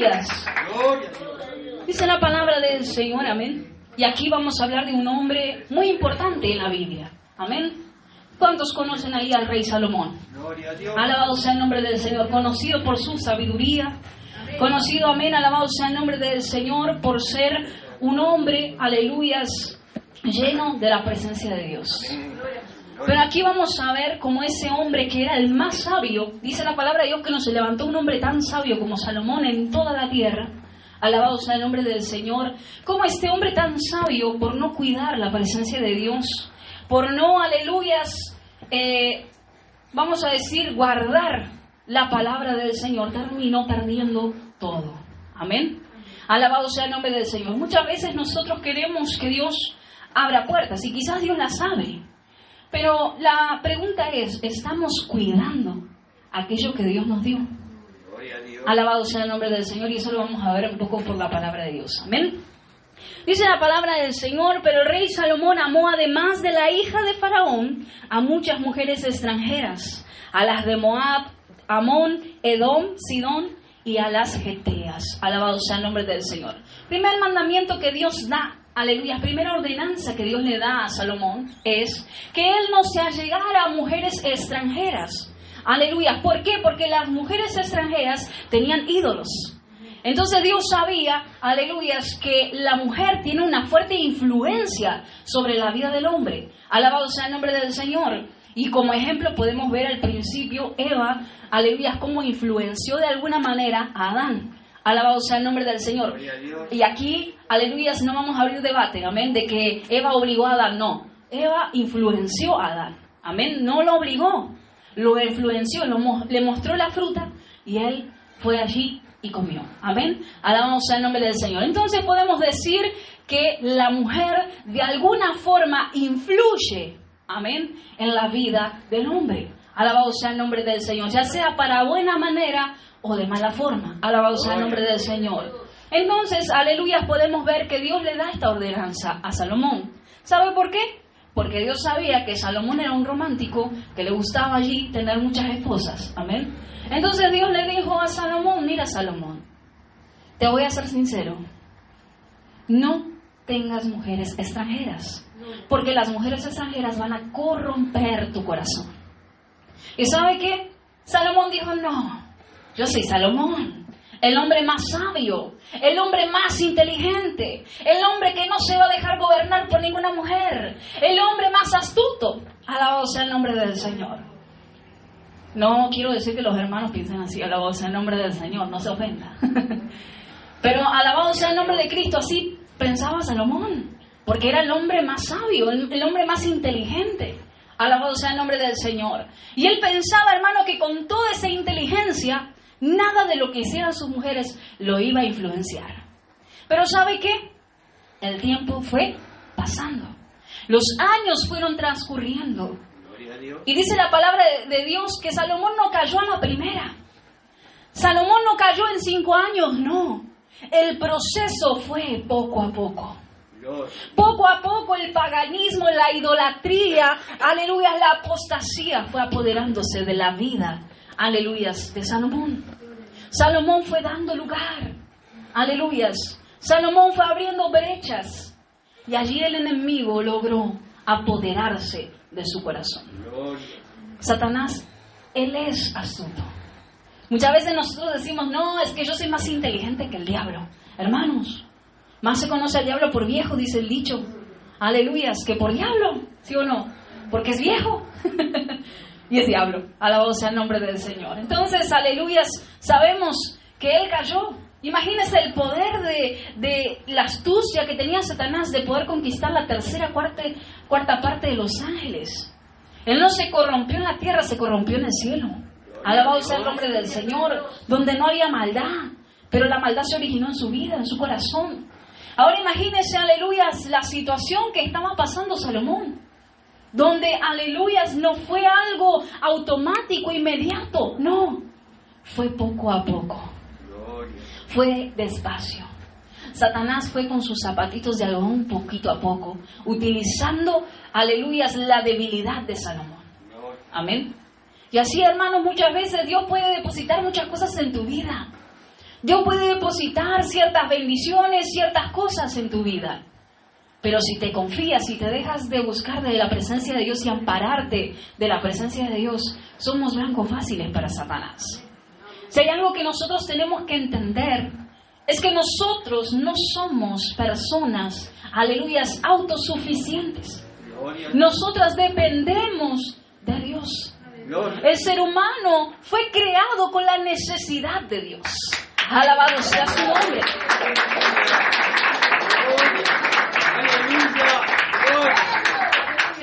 Aleluya. Dice la palabra del Señor, amén. Y aquí vamos a hablar de un hombre muy importante en la Biblia, amén. ¿Cuántos conocen ahí al rey Salomón? Alabado sea el nombre del Señor, conocido por su sabiduría, conocido, amén, alabado sea el nombre del Señor por ser un hombre, aleluyas, lleno de la presencia de Dios. Pero aquí vamos a ver cómo ese hombre que era el más sabio, dice la palabra de Dios que no se levantó un hombre tan sabio como Salomón en toda la tierra. Alabado sea el nombre del Señor. Cómo este hombre tan sabio, por no cuidar la presencia de Dios, por no, aleluyas, vamos a decir, guardar la palabra del Señor, terminó perdiendo todo. Amén. Alabado sea el nombre del Señor. Muchas veces nosotros queremos que Dios abra puertas y quizás Dios las abre. Pero la pregunta es, ¿estamos cuidando aquello que Dios nos dio? Alabado sea el nombre del Señor, y eso lo vamos a ver un poco por la palabra de Dios. Amén. Dice la palabra del Señor: pero el rey Salomón amó, además de la hija de Faraón, a muchas mujeres extranjeras, a las de Moab, Amón, Edom, Sidón y a las Geteas. Alabado sea el nombre del Señor. Primer mandamiento que Dios da, aleluya, primera ordenanza que Dios le da a Salomón es que él no se allegara a mujeres extranjeras. Aleluya. ¿Por qué? Porque las mujeres extranjeras tenían ídolos. Entonces Dios sabía, aleluyas, que la mujer tiene una fuerte influencia sobre la vida del hombre. Alabado sea el nombre del Señor. Y como ejemplo podemos ver al principio Eva, aleluyas, cómo influenció de alguna manera a Adán. Alabado sea el nombre del Señor. Y aquí, aleluyas, no vamos a abrir debate, amén, de que Eva obligó a Adán. No, Eva influenció a Adán. Amén, no lo obligó. Lo influenció, le mostró la fruta y él fue allí y comió. Amén. Alabamos el nombre del Señor. Entonces podemos decir que la mujer de alguna forma influye, amén, en la vida del hombre. Alabado sea el nombre del Señor, ya sea para buena manera o de mala forma. Alabado sea el nombre del Señor. Entonces, aleluya, podemos ver que Dios le da esta ordenanza a Salomón. ¿Sabe por qué? Porque Dios sabía que Salomón era un romántico, que le gustaba allí tener muchas esposas. Amén. Entonces Dios le dijo a Salomón: mira, Salomón, te voy a ser sincero, no tengas mujeres extranjeras, porque las mujeres extranjeras van a corromper tu corazón. ¿Y sabe qué? Salomón dijo: no, yo soy Salomón, el hombre más sabio, el hombre más inteligente, el hombre que no se va a dejar gobernar por ninguna mujer, el hombre más astuto. Alabado sea el nombre del Señor. No quiero decir que los hermanos piensen así, alabado sea el nombre del Señor, no se ofenda. Pero alabado sea el nombre de Cristo, así pensaba Salomón, porque era el hombre más sabio, el hombre más inteligente. Alabado sea el nombre del Señor. Y él pensaba, hermano, que con toda esa inteligencia, nada de lo que hicieran sus mujeres lo iba a influenciar. Pero ¿sabe qué? El tiempo fue pasando. Los años fueron transcurriendo. Y dice la palabra de Dios que Salomón no cayó a la primera. Salomón no cayó en 5 años, no. El proceso fue poco a poco. Poco a poco el paganismo, la idolatría, aleluya, la apostasía fue apoderándose de la vida, aleluyas, de Salomón. Salomón fue dando lugar, aleluyas. Salomón fue abriendo brechas y allí el enemigo logró apoderarse de su corazón. Satanás, él es astuto. Muchas veces nosotros decimos: no, es que yo soy más inteligente que el diablo. Hermanos, más se conoce al diablo por viejo, dice el dicho. Aleluyas, que por diablo, ¿sí o no? Porque es viejo y es diablo. Alabado sea el nombre del Señor. Entonces, aleluyas, sabemos que él cayó. Imagínense el poder de la astucia que tenía Satanás de poder conquistar la cuarta parte de los ángeles. Él no se corrompió en la tierra, se corrompió en el cielo. Alabado sea el nombre del Señor, donde no había maldad, pero la maldad se originó en su vida, en su corazón. Ahora imagínense, aleluyas, la situación que estaba pasando Salomón, donde, aleluyas, no fue algo automático, inmediato, no, fue poco a poco, fue despacio. Satanás fue con sus zapatitos de algodón poquito a poco, utilizando, aleluyas, la debilidad de Salomón. Amén. Y así, hermanos, muchas veces Dios puede depositar muchas cosas en tu vida. Dios puede depositar ciertas bendiciones, ciertas cosas en tu vida. Pero si te confías, si te dejas de buscar de la presencia de Dios y ampararte de la presencia de Dios, somos blancos fáciles para Satanás. Si hay algo que nosotros tenemos que entender, es que nosotros no somos personas, aleluyas, autosuficientes. Nosotras dependemos de Dios. El ser humano fue creado con la necesidad de Dios. Alabado sea su nombre.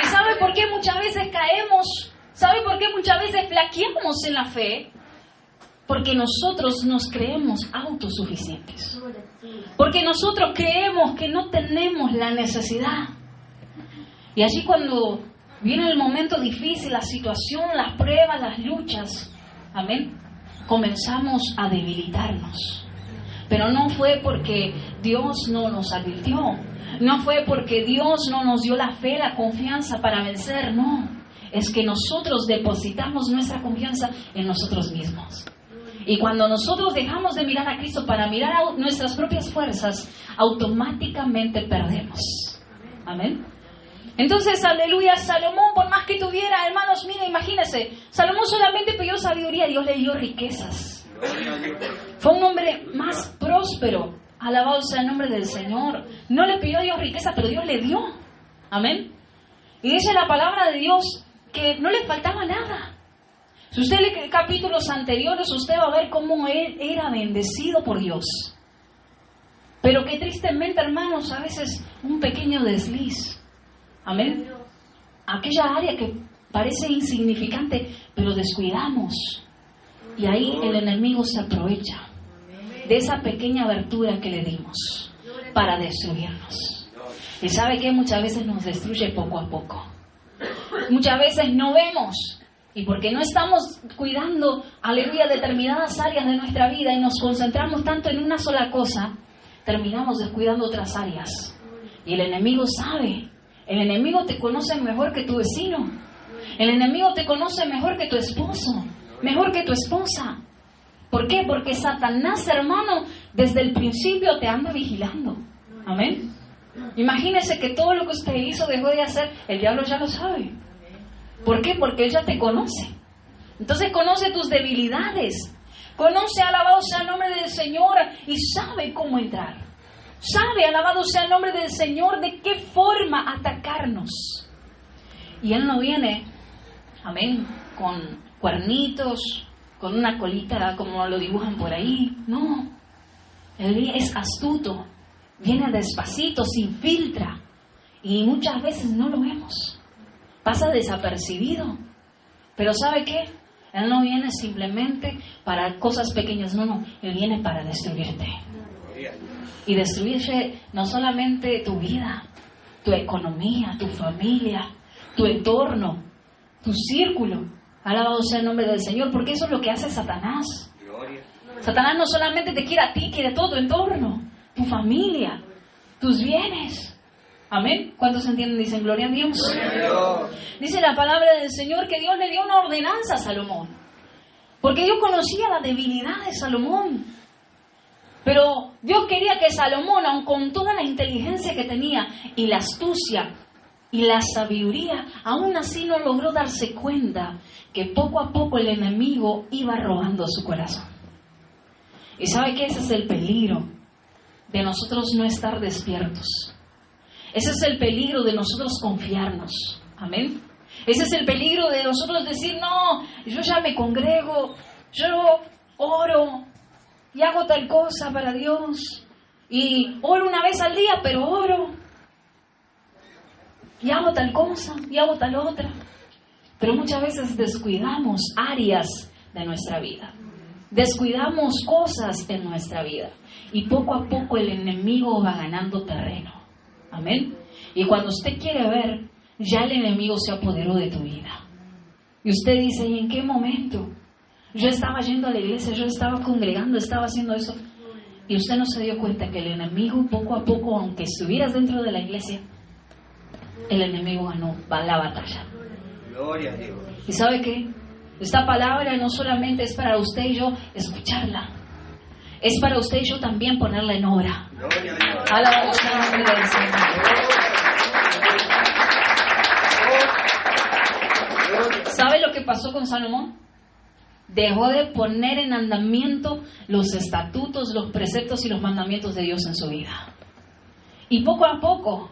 ¿Y sabe por qué muchas veces caemos? ¿Sabe por qué muchas veces flaqueamos en la fe? Porque nosotros nos creemos autosuficientes. Porque nosotros creemos que no tenemos la necesidad. Y allí cuando viene el momento difícil, la situación, las pruebas, las luchas, amén, comenzamos a debilitarnos. Pero no fue porque Dios no nos advirtió. No fue porque Dios no nos dio la fe, la confianza para vencer. No, es que nosotros depositamos nuestra confianza en nosotros mismos. Y cuando nosotros dejamos de mirar a Cristo para mirar a nuestras propias fuerzas, automáticamente perdemos. Amén. Entonces, aleluya, Salomón, por más que tuviera, hermanos, miren, imagínense, Salomón solamente pidió sabiduría, Dios le dio riquezas. Fue un hombre más próspero, alabado sea el nombre del Señor. No le pidió a Dios riqueza, pero Dios le dio. Amén. Y dice la palabra de Dios que no le faltaba nada. Si usted lee capítulos anteriores, usted va a ver cómo él era bendecido por Dios. Pero que tristemente, hermanos, a veces un pequeño desliz. Amén. Aquella área que parece insignificante, pero descuidamos. Y ahí el enemigo se aprovecha de esa pequeña abertura que le dimos para destruirnos. Y sabe que muchas veces nos destruye poco a poco. Muchas veces no vemos. Y porque no estamos cuidando, aleluya, determinadas áreas de nuestra vida y nos concentramos tanto en una sola cosa, terminamos descuidando otras áreas. Y el enemigo sabe. El enemigo te conoce mejor que tu vecino. El enemigo te conoce mejor que tu esposo, mejor que tu esposa. ¿Por qué? Porque Satanás, hermano, desde el principio te anda vigilando. Amén. Imagínese que todo lo que usted hizo, dejó de hacer, el diablo ya lo sabe. ¿Por qué? Porque él ya te conoce. Entonces conoce tus debilidades. Conoce, alabado sea el nombre del Señor, y sabe cómo entrar. Sabe, alabado sea el nombre del Señor, de qué forma atacarnos. Y Él no viene, amén, con cuernitos, con una colita como lo dibujan por ahí. No, Él es astuto, viene despacito, se infiltra. Y muchas veces no lo vemos. Pasa desapercibido. Pero ¿sabe qué? Él no viene simplemente para cosas pequeñas. No, Él viene para destruirte. Y destruirse no solamente tu vida, tu economía, tu familia, tu entorno, tu círculo. Alabado sea el nombre del Señor, porque eso es lo que hace Satanás. Satanás no solamente te quiere a ti, quiere todo tu entorno, tu familia, tus bienes. Amén. ¿Cuántos entienden? Dicen gloria a Dios. Gloria a Dios. Dice la palabra del Señor que Dios le dio una ordenanza a Salomón. Porque Dios conocía la debilidad de Salomón. Pero Dios quería que Salomón, aun con toda la inteligencia que tenía y la astucia y la sabiduría, aún así no logró darse cuenta que poco a poco el enemigo iba robando su corazón. Y sabe que ese es el peligro de nosotros no estar despiertos. Ese es el peligro de nosotros confiarnos. Amén. Ese es el peligro de nosotros decir, no, yo ya me congrego, yo oro y hago tal cosa para Dios. Y oro una vez al día, pero oro. Y hago tal cosa, y hago tal otra. Pero muchas veces descuidamos áreas de nuestra vida. Descuidamos cosas en nuestra vida. Y poco a poco el enemigo va ganando terreno. Amén. Y cuando usted quiere ver, ya el enemigo se apoderó de tu vida. Y usted dice, ¿y en qué momento? Yo estaba yendo a la iglesia, yo estaba congregando, estaba haciendo eso. Y usted no se dio cuenta que el enemigo poco a poco, aunque estuvieras dentro de la iglesia, el enemigo ganó la batalla. Gloria a Dios. ¿Y sabe qué? Esta palabra no solamente es para usted y yo escucharla. es para usted y yo también ponerla en obra. Alabamos el nombre del Señor. ¿Sabe lo que pasó con Salomón? Dejó de poner en andamiento los estatutos, los preceptos y los mandamientos de Dios en su vida. Y poco a poco,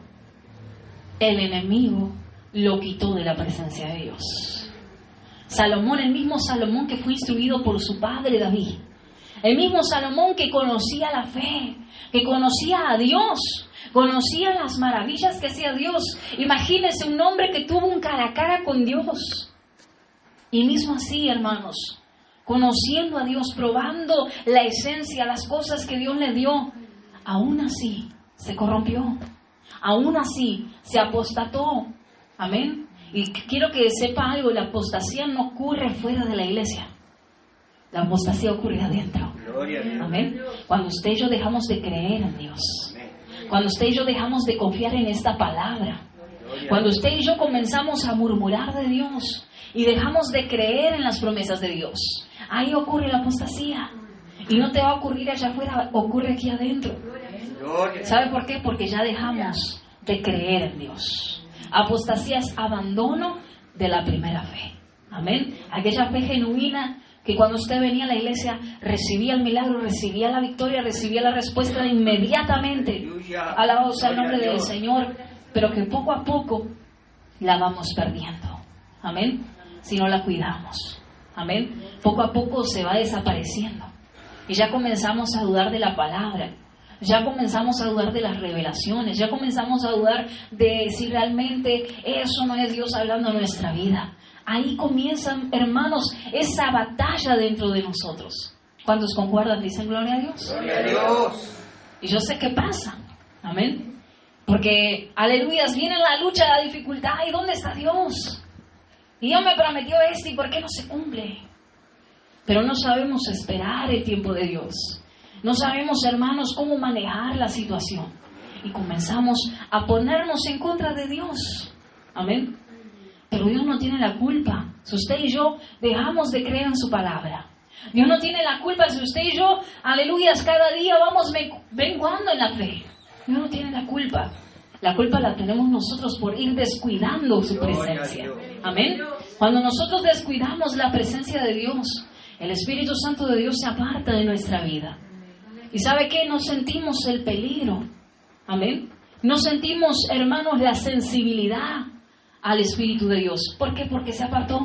el enemigo lo quitó de la presencia de Dios. Salomón, el mismo Salomón que fue instruido por su padre David, el mismo Salomón que conocía la fe, que conocía a Dios, conocía las maravillas que hacía Dios. Imagínense un hombre que tuvo un cara a cara con Dios. Y mismo así, hermanos, conociendo a Dios, probando la esencia, las cosas que Dios le dio, aún así se corrompió, aún así se apostató. Amén. Y quiero que sepa algo, la apostasía no ocurre fuera de la iglesia, la apostasía ocurre adentro. Amén. Cuando usted y yo dejamos de creer en Dios, cuando usted y yo dejamos de confiar en esta palabra, cuando usted y yo comenzamos a murmurar de Dios y dejamos de creer en las promesas de Dios, ahí ocurre la apostasía. Y no te va a ocurrir allá afuera, ocurre aquí adentro. ¿Sabe por qué? Porque ya dejamos de creer en Dios. Apostasía es abandono de la primera fe. Amén. Aquella fe genuina que cuando usted venía a la iglesia recibía el milagro, recibía la victoria, recibía la respuesta inmediatamente. Alabado sea el nombre del Señor. Pero que poco a poco la vamos perdiendo. Amén. Si no la cuidamos. Amén. Poco a poco se va desapareciendo. Y ya comenzamos a dudar de la palabra. Ya comenzamos a dudar de las revelaciones. Ya comenzamos a dudar de si realmente eso no es Dios hablando en nuestra vida. Ahí comienzan, hermanos, esa batalla dentro de nosotros. ¿Cuántos concuerdan? Dicen gloria a Dios. Gloria a Dios. Y yo sé qué pasa. Amén. Porque, aleluyas, viene la lucha, la dificultad. ¿Y dónde está Dios? Y Dios me prometió esto, ¿y por qué no se cumple? Pero no sabemos esperar el tiempo de Dios. No sabemos, hermanos, cómo manejar la situación. Y comenzamos a ponernos en contra de Dios. Amén. Pero Dios no tiene la culpa si usted y yo dejamos de creer en su palabra. Dios no tiene la culpa si usted y yo, aleluyas, cada día vamos menguando en la fe. Dios no tiene la culpa. La culpa la tenemos nosotros por ir descuidando su presencia. Amén. Cuando nosotros descuidamos la presencia de Dios, el Espíritu Santo de Dios se aparta de nuestra vida. ¿Y sabe qué? No sentimos el peligro. Amén. No sentimos, hermanos, la sensibilidad al Espíritu de Dios. ¿Por qué? Porque se apartó.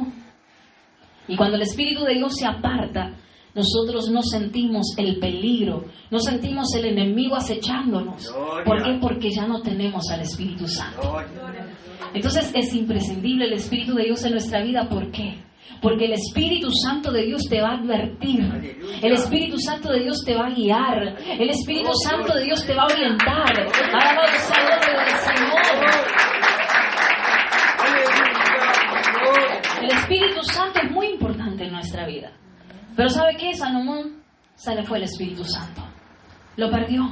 Y cuando el Espíritu de Dios se aparta, nosotros no sentimos el peligro, no sentimos el enemigo acechándonos. ¿Por qué? Porque ya no tenemos al Espíritu Santo. Entonces es imprescindible el Espíritu de Dios en nuestra vida. ¿Por qué? Porque el Espíritu Santo de Dios te va a advertir. El Espíritu Santo de Dios te va a guiar. El Espíritu Santo de Dios te va a orientar. Alabado sea el nombre del Señor. El Espíritu Santo es muy importante en nuestra vida. Pero ¿sabe qué? Salomón se le fue el Espíritu Santo. Lo perdió.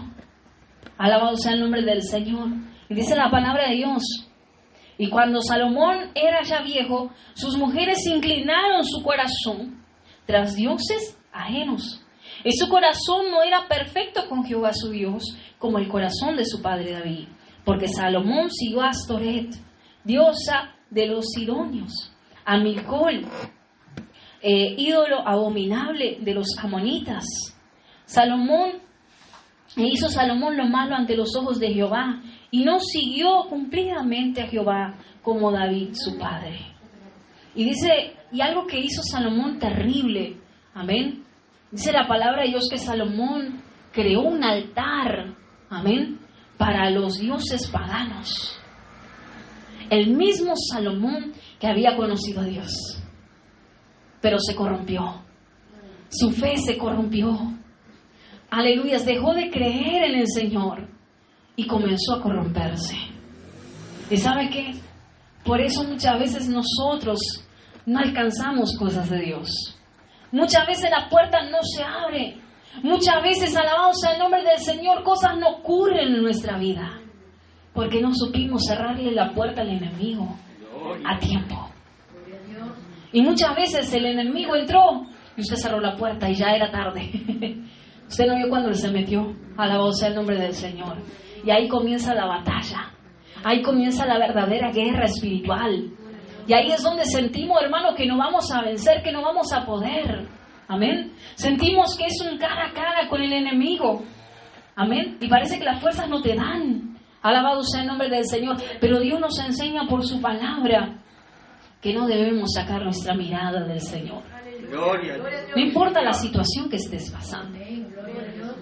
Alabado sea el nombre del Señor. Y dice la palabra de Dios: y cuando Salomón era ya viejo, sus mujeres inclinaron su corazón tras dioses ajenos. Y su corazón no era perfecto con Jehová su Dios, como el corazón de su padre David. Porque Salomón siguió a Astoret, diosa de los sidonios, a Milcol, ídolo abominable de los amonitas. Hizo Salomón lo malo ante los ojos de Jehová, y no siguió cumplidamente a Jehová como David su padre. Y dice, y algo que hizo Salomón terrible, amén. Dice la palabra de Dios que Salomón creó un altar, amén, para los dioses paganos. El mismo Salomón que había conocido a Dios, pero se corrompió. Su fe se corrompió. Aleluya, dejó de creer en el Señor y comenzó a corromperse. ¿Y sabe qué? Por eso muchas veces nosotros no alcanzamos cosas de Dios. Muchas veces la puerta no se abre. Muchas veces, alabado sea el nombre del Señor, cosas no ocurren en nuestra vida porque no supimos cerrarle la puerta al enemigo a tiempo. Y muchas veces el enemigo entró y usted cerró la puerta y ya era tarde. Usted no vio cuando él se metió. Alabado sea el nombre del Señor. Y ahí comienza la batalla. Ahí comienza la verdadera guerra espiritual. Y ahí es donde sentimos, hermano, que no vamos a vencer, que no vamos a poder. Amén. Sentimos que es un cara a cara con el enemigo. Amén. Y parece que las fuerzas no te dan. Alabado sea el nombre del Señor. Pero Dios nos enseña por su palabra que no debemos sacar nuestra mirada del Señor. No importa la situación que estés pasando.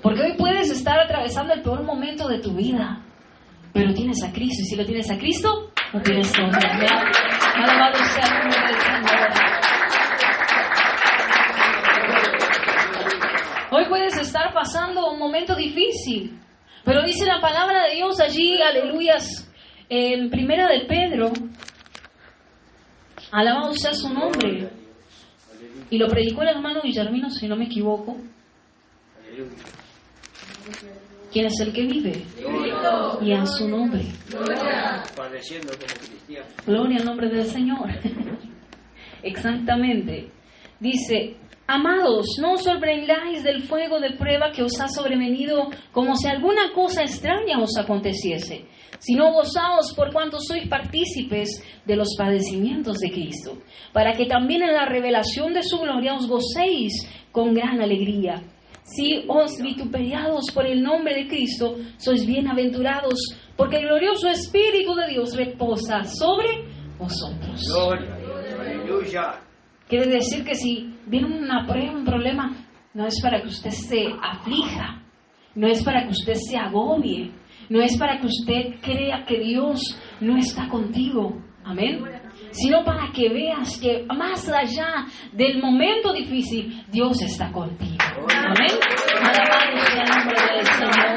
Porque hoy puedes estar atravesando el peor momento de tu vida, pero tienes a Cristo. Y si lo tienes a Cristo, lo tienes todo. Alabado sea el nombre del Señor. Hoy puedes estar pasando un momento difícil, pero dice la palabra de Dios allí, aleluyas, en Primera de Pedro, alabado sea su nombre. Y lo predicó el hermano Guillermino, si no me equivoco. ¿Quién es el que vive? Y a su nombre. Gloria al nombre del Señor. Exactamente. Dice: amados, no os sorprendáis del fuego de prueba que os ha sobrevenido como si alguna cosa extraña os aconteciese, sino gozaos por cuanto sois partícipes de los padecimientos de Cristo, para que también en la revelación de su gloria os gocéis con gran alegría. Si os vituperados por el nombre de Cristo, sois bienaventurados, porque el glorioso Espíritu de Dios reposa sobre vosotros. Aleluya. Quiere decir que si viene una prueba, un problema, no es para que usted se aflija, no es para que usted se agobie, no es para que usted crea que Dios no está contigo. Amén. Sino para que veas que más allá del momento difícil, Dios está contigo. Amén. Alabado sea el nombre del Señor.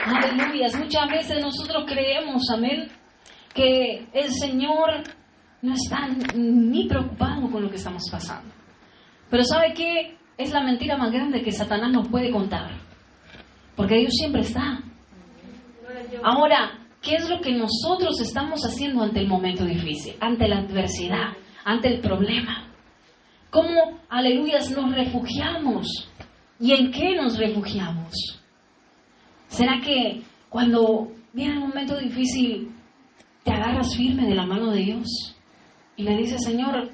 Aleluya. Muchas veces nosotros creemos, amén, que el Señor no está ni preocupado con lo que estamos pasando. Pero ¿sabe qué? Es la mentira más grande que Satanás nos puede contar. Porque Dios siempre está. Ahora, ¿qué es lo que nosotros estamos haciendo ante el momento difícil, ante la adversidad, ante el problema? ¿Cómo, aleluyas, nos refugiamos? ¿Y en qué nos refugiamos? ¿Será que cuando viene el momento difícil te agarras firme de la mano de Dios y le dices: Señor,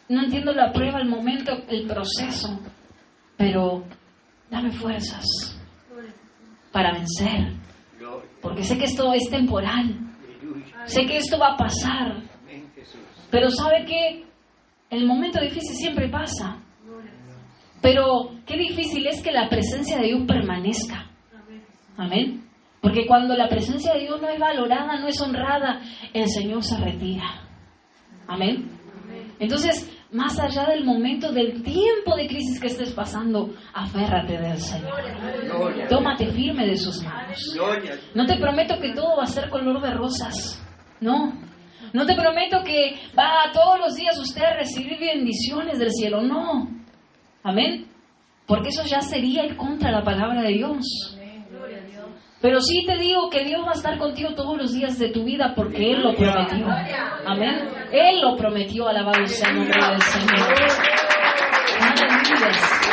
no entiendo la prueba, el momento, el proceso, pero dame fuerzas para vencer? Porque sé que esto es temporal. Sé que esto va a pasar. Pero ¿sabe qué? El momento difícil siempre pasa. Pero qué difícil es que la presencia de Dios permanezca. Amén. Porque cuando la presencia de Dios no es valorada, no es honrada, el Señor se retira. Amén. Entonces, más allá del momento, del tiempo de crisis que estés pasando, aférrate del Señor. Tómate firme de sus manos. No te prometo que todo va a ser color de rosas. No. No te prometo que va todos los días usted a recibir bendiciones del cielo. No. Amén. Porque eso ya sería ir contra la palabra de Dios. Pero sí te digo que Dios va a estar contigo todos los días de tu vida, porque Él lo prometió. Amén. Él lo prometió. Alabado sea el nombre del Señor. Aleluya.